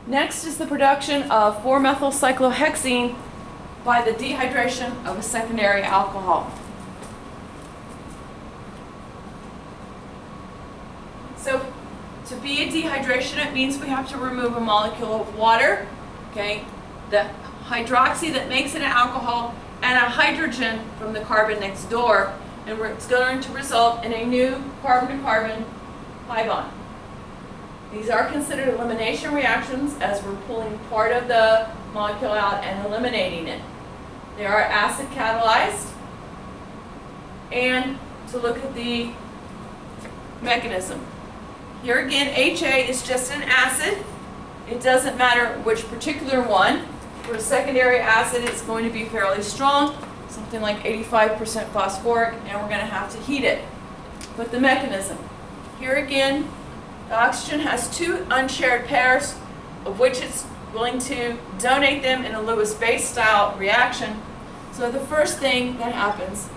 Next is the production of 4-methylcyclohexene by the dehydration of a secondary alcohol. So to be a dehydration, it means we have to remove a molecule of water, okay, the hydroxy that makes it an alcohol, and a hydrogen from the carbon next door, and it's going to result in a new carbon-to-carbon pi bond. These are considered elimination reactions as we're pulling part of the molecule out and eliminating it. They are acid catalyzed. And to look at the mechanism. Here again, HA is just an acid. It doesn't matter which particular one. For a secondary acid, it's going to be fairly strong, something like 85% phosphoric, and we're going to have to heat it. But the mechanism. Here again, the oxygen has two unshared pairs, of which it's willing to donate them in a Lewis-base style reaction. So the first thing that happens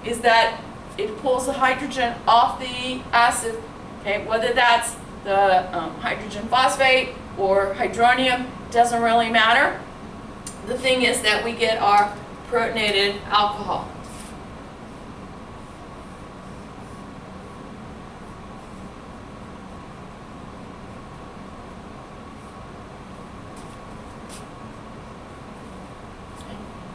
is that it pulls the hydrogen off the acid, okay, whether that's the hydrogen phosphate or hydronium, doesn't really matter. The thing is that we get our protonated alcohol.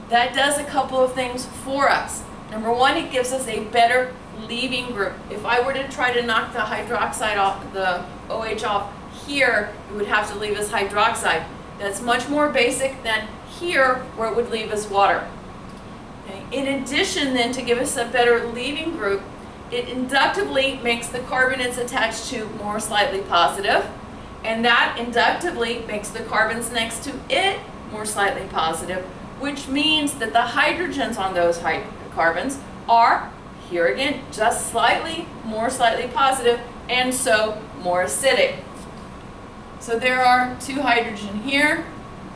That does a couple of things for us. Number one, it gives us a better leaving group. If I were to try to knock the hydroxide off, the OH off here, it would have to leave us hydroxide. That's much more basic than here, where it would leave us water. Okay. In addition, then, to give us a better leaving group, it inductively makes the carbon it's attached to more slightly positive, and that inductively makes the carbons next to it more slightly positive, which means that the hydrogens on those carbons are, here again, just slightly positive, and so more acidic. So there are two hydrogen here,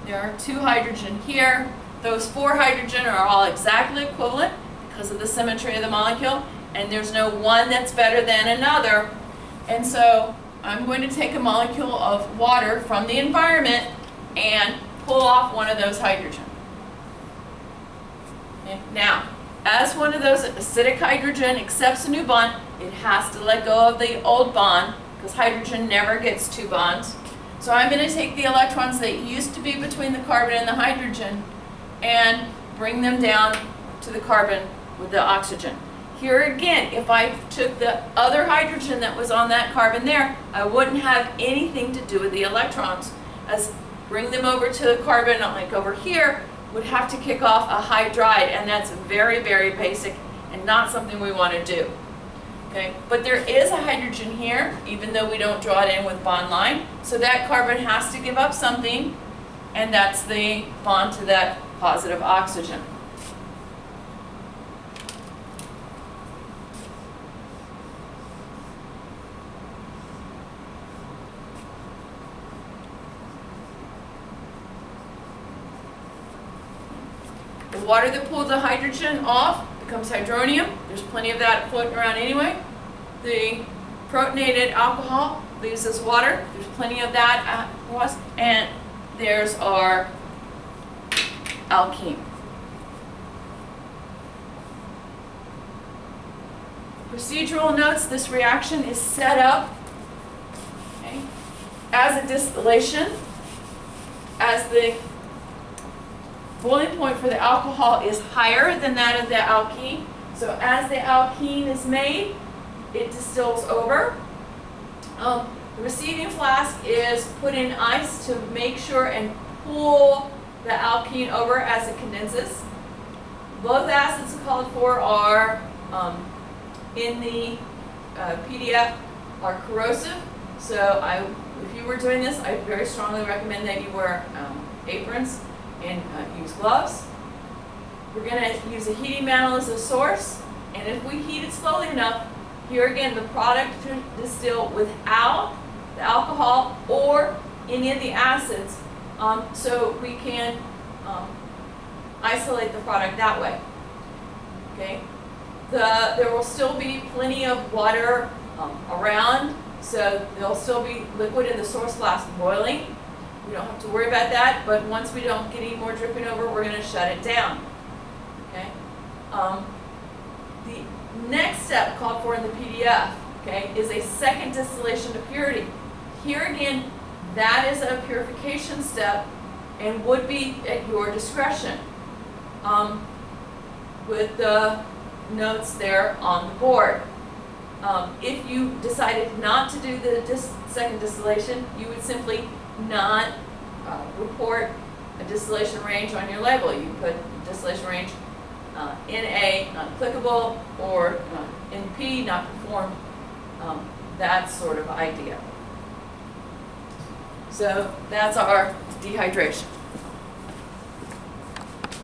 there are two hydrogen here. Those four hydrogen are all exactly equivalent because of the symmetry of the molecule, and there's no one that's better than another. And so I'm going to take a molecule of water from the environment and pull off one of those hydrogen. Okay. Now, as one of those acidic hydrogen accepts a new bond, it has to let go of the old bond because hydrogen never gets two bonds. So I'm going to take the electrons that used to be between the carbon and the hydrogen and bring them down to the carbon with the oxygen. Here again, if I took the other hydrogen that was on that carbon there, I wouldn't have anything to do with the electrons. As bring them over to the carbon, like over here, would have to kick off a hydride, and that's very, very basic and not something we want to do. Okay, but there is a hydrogen here, even though we don't draw it in with bond line. So that carbon has to give up something, and that's the bond to that positive oxygen. The water that pulls the hydrogen off becomes hydronium. There's plenty of that floating around anyway. The protonated alcohol leaves us water. There's plenty of that for us. And there's our alkene. Procedural notes: this reaction is set up, okay, as a distillation, as the boiling point for the alcohol is higher than that of the alkene. So as the alkene is made, it distills over. The receiving flask is put in ice to make sure and cool the alkene over as it condenses. Both acids called for are in the PDF are corrosive. So if you were doing this, I very strongly recommend that you wear aprons and use gloves. We're going to use a heating mantle as a source, and if we heat it slowly enough, here again the product should distill without the alcohol or any of the acids, so we can isolate the product that way. Okay. There will still be plenty of water around, so there'll still be liquid in the source flask boiling. We don't have to worry about that, but once we don't get any more dripping over, we're going to shut it down. Okay? The next step called for in the PDF, okay, is a second distillation to purity. Here again, that is a purification step and would be at your discretion, with the notes there on the board. If you decided not to do the second distillation, you would simply not report a distillation range on your label. You put distillation range NA, not applicable, or NP, not performed, that sort of idea. So that's our dehydration.